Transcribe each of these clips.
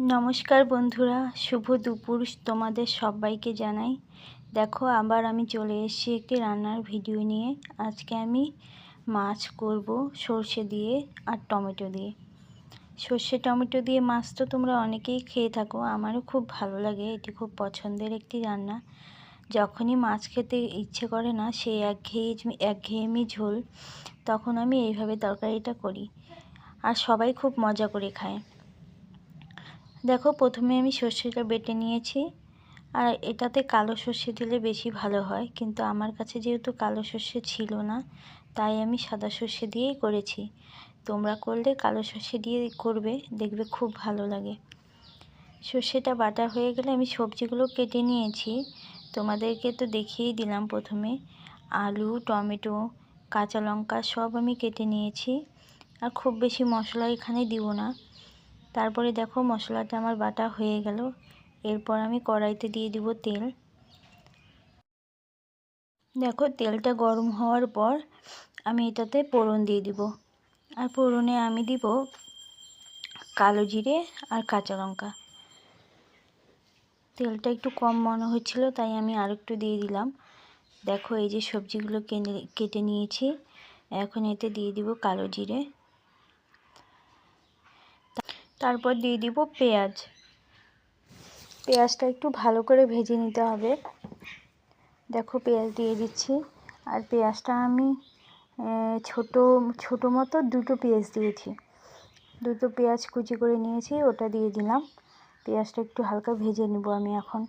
নমস্কার বন্ধুরা, শুভ দুপুর তোমাদের সবাইকে জানাই। দেখো আবার আমি চলে এসেছি একটি রান্নার ভিডিও নিয়ে। আজকে আমি মাছ করব সর্ষে দিয়ে আর টমেটো দিয়ে। সর্ষে টমেটো দিয়ে মাছ তো তোমরা অনেকেই খেয়ে থাকো, আমারও খুব ভালো লাগে, এটি খুব পছন্দের একটি রান্না। যখনই মাছ খেতে ইচ্ছে করে না, সেই একঘেয়েমি ঝোল, তখন আমি এইভাবে তরকারিটা করি আর সবাই খুব মজা করে খায়। দেখো প্রথমে আমি সর্ষেটা বেটে নিয়েছি, আর এটাতে কালো সর্ষে দিলে বেশি ভালো হয়, কিন্তু আমার কাছে যেহেতু কালো সর্ষে ছিল না, তাই আমি সাদা সর্ষে দিয়েই করেছি। তোমরা করলে কালো সর্ষে দিয়ে করবে, দেখবে খুব ভালো লাগে। সর্ষেটা বাটা হয়ে গেলে আমি সবজিগুলো কেটে নিয়েছি, তোমাদেরকে তো দেখিয়েই দিলাম। প্রথমে আলু, টমেটো, কাঁচা লঙ্কা সব আমি কেটে নিয়েছি, আর খুব বেশি মশলা এখানে দিব না। তারপরে দেখো মশলাটা আমার বাটা হয়ে গেল। এরপর আমি কড়াইতে দিয়ে দিব তেল। দেখো তেলটা গরম হওয়ার পর আমি এটাতে ফোড়ন দিয়ে দিব, আর ফোড়নে আমি দিব কালো জিরে আর কাঁচা লঙ্কা। তেলটা একটু কম মনে হচ্ছিল, তাই আমি আর একটু দিয়ে দিলাম। দেখো এই যে সবজিগুলো কেটে নিয়েছি, এখন এতে দিয়ে দিব কালো জিরে, তারপর দিয়ে দিব পেঁয়াজ। পেঁয়াজটা একটু ভালো করে ভেজে নিতে হবে। দেখো পেঁয়াজ দিয়ে দিচ্ছি, আর পেঁয়াজটা আমি ছোট মতো দুটো পেঁয়াজ দিয়েছি, দুটো পেঁয়াজ কুচি করে নিয়েছি, ওটা দিয়ে দিলাম। পেঁয়াজটা একটু হালকা ভেজে নেব আমি এখন।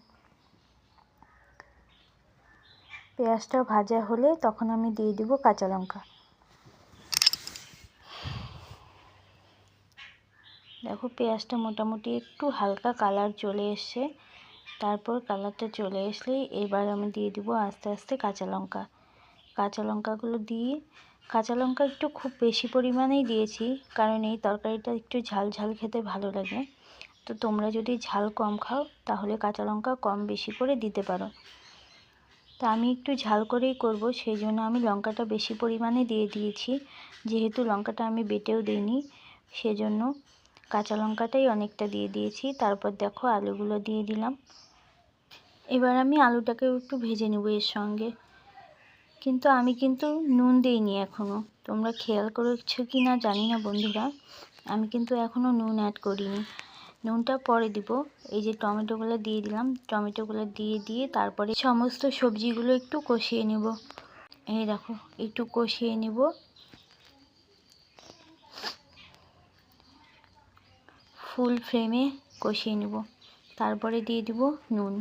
পেঁয়াজটা ভাজা হলে তখন আমি দিয়ে দিব কাঁচা লঙ্কা। দেখো পেঁয়াজটা মোটামুটি একটু হালকা কালার চলে এসছে, তারপর কালারটা চলে আসলেই এবার আমি দিয়ে দিব আস্তে আস্তে কাঁচা লঙ্কা। কাঁচা লঙ্কাগুলো দিয়ে, কাঁচা লঙ্কা একটু খুব বেশি পরিমাণেই দিয়েছি, কারণ এই তরকারিটা একটু ঝাল ঝাল খেতে ভালো লাগে। তো তোমরা যদি ঝাল কম খাও তাহলে কাঁচা লঙ্কা কম বেশি করে দিতে পারো। তা আমি একটু ঝাল করেই করব, সেই জন্য আমি লঙ্কাটা বেশি পরিমাণে দিয়ে দিয়েছি। যেহেতু লঙ্কাটা আমি বেটেও দিইনি, সেজন্য কাঁচা লঙ্কাটাই অনেকটা দিয়ে দিয়েছি। তারপর দেখো আলুগুলো দিয়ে দিলাম। এবার আমি আলুটাকেও একটু ভেজে নেব এর সঙ্গে। কিন্তু আমি নুন দিইনি এখনও, তোমরা খেয়াল করেছো কি না জানি না বন্ধুরা, আমি কিন্তু এখনও নুন অ্যাড করিনি। নুনটা পরে দিব। এই যে টমেটোগুলো দিয়ে দিলাম, টমেটোগুলো দিয়ে তারপরে সমস্ত সবজিগুলো একটু কষিয়ে নেব। এই দেখো একটু কষিয়ে নেব, ফুল ফ্লেমে কষিয়ে নেব। তারপরে দিয়ে দিব নুন।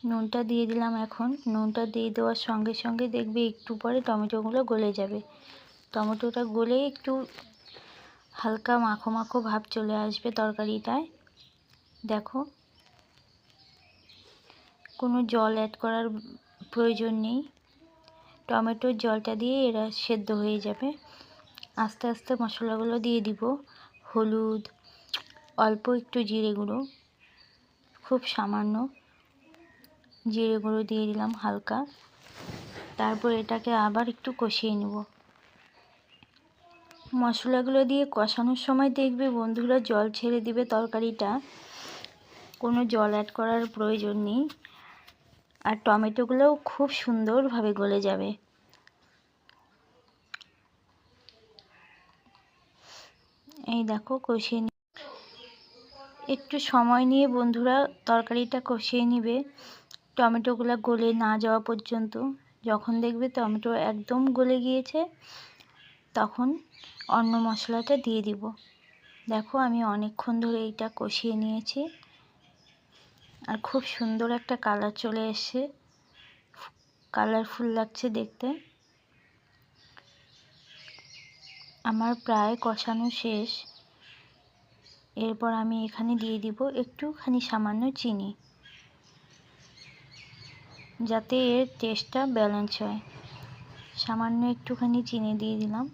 নুনটা দিয়ে দিলাম। এখন নুনটা দিয়ে দেওয়ার সঙ্গে সঙ্গে দেখবে একটু পরে টমেটোগুলো গলে যাবে। টমেটোটা গলে একটু হালকা মাখো মাখো ভাব চলে আসবে তরকারিটায়। দেখো কোনো জল অ্যাড করার প্রয়োজন নেই, টমেটোর জলটা দিয়ে এরা সেদ্ধ হয়ে যাবে। আস্তে আস্তে মশলাগুলো দিয়ে দিব। হলুদ, অল্প একটু জিরে গুঁড়ো, খুব সামান্য জিরে গুঁড়ো দিয়ে দিলাম হালকা। তারপর এটাকে আবার একটু কষিয়ে নেব। মশলাগুলো দিয়ে কষানোর সময় দেখবে বন্ধুরা জল ছেড়ে দিবে তরকারিটা, কোনো জল অ্যাড করার প্রয়োজন নেই, আর টমেটোগুলোও খুব সুন্দরভাবে গলে যাবে। এই দেখো কষিয়ে একটু সময় নিয়ে বন্ধুরা তরকারিটা কষিয়ে নিবে, টমেটোগুলো গলে না যাওয়া পর্যন্ত। যখন দেখবে টমেটো একদম গলে গিয়েছে, তখন অন্য মশলাটা দিয়ে দিব। দেখো আমি অনেকক্ষণ ধরে এটা কষিয়ে নিয়েছি, আর খুব সুন্দর একটা কালার চলে এসছে, কালারফুল লাগছে দেখতে। আমার প্রায় কষানো শেষ। এরপর আমি এখানে দিয়ে দিব একটুখানি সামান্য চিনি, যাতে এর টেস্টটা ব্যালেন্স হয়। সামান্য একটুখানি চিনি দিয়ে দিলাম।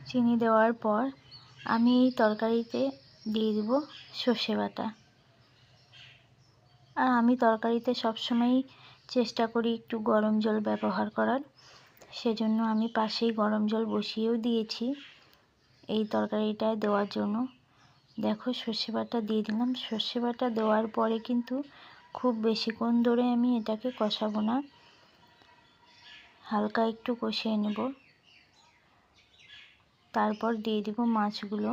চিনি দেওয়ার পর আমি এই তরকারিতে দিয়ে দিব সর্ষে বাটা। আর আমি তরকারিতে সবসময়ই চেষ্টা করি একটু গরম জল ব্যবহার করার, সেজন্য আমি পাশেই গরম জল বসিয়েও দিয়েছি। এই তরকারিটায় দেওয়ার জন্য। দেখো সর্ষে বাটা দিয়ে দিলাম। সর্ষে বাটা দেওয়ার পরে কিন্তু খুব বেশিক্ষণ ধরে আমি এটাকে কষাবো না, হালকা একটু কষিয়ে নেব। তারপর দিয়ে দিব মাছগুলো।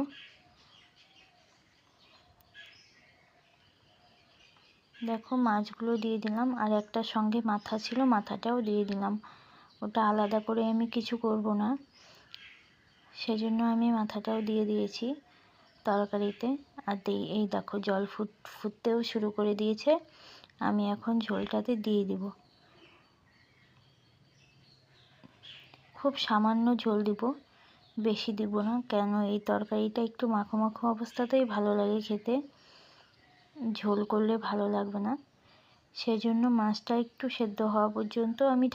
দেখো মাছগুলো দিয়ে দিলাম, আর একটা সঙ্গে মাথা ছিল, মাথাটাও দিয়ে দিলাম। ওটা আলাদা করে আমি কিছু করব না, সেজন্য আমি মাথাটাও দিয়ে দিয়েছি তরকারিতে। আর এই দেখো জল ফুটতেও শুরু করে দিয়েছে। আমি এখন ঝোলটাতে দিয়ে দিব। খুব সামান্য ঝোল দিব, বেশি দিব না, কেন এই তরকারিটা একটু মাখো মাখো অবস্থাতেই ভালো লাগে খেতে, ঝোল করলে ভালো লাগবে না। সেজন্য মাছটা একটু সেদ্ধ হওয়া পর্যন্ত আমি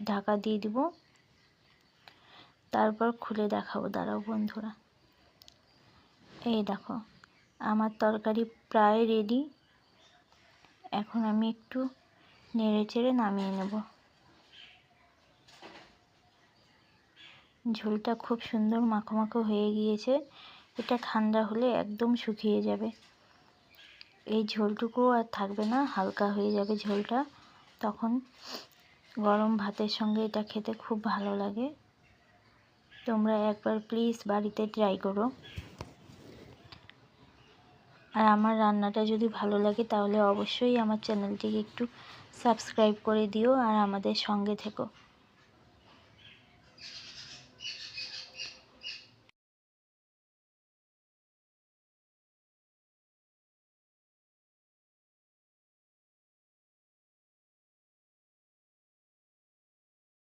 ঢাকা দিয়ে দিব। তারপর খুলে দেখাবো, দাঁড়াও বন্ধুরা। এই দেখো আমার তরকারি প্রায় রেডি। এখন আমি একটু নেড়ে চেড়ে নামিয়ে নেব। ঝোলটা খুব সুন্দর মাখো মাখো হয়ে গিয়েছে। এটা ঠান্ডা হলে একদম শুকিয়ে যাবে, এই ঝোলটুকু আর থাকবে না, হালকা হয়ে যাবে ঝোলটা। তখন গরম ভাতের সঙ্গে এটা খেতে খুব ভালো লাগে। তোমরা একবার প্লিজ বাড়িতে ট্রাই করো। আর আমার রান্নাটা যদি ভালো লাগে তাহলে অবশ্যই আমার চ্যানেলটিকে একটু সাবস্ক্রাইব করে দিও আর আমাদের সঙ্গে থেকো।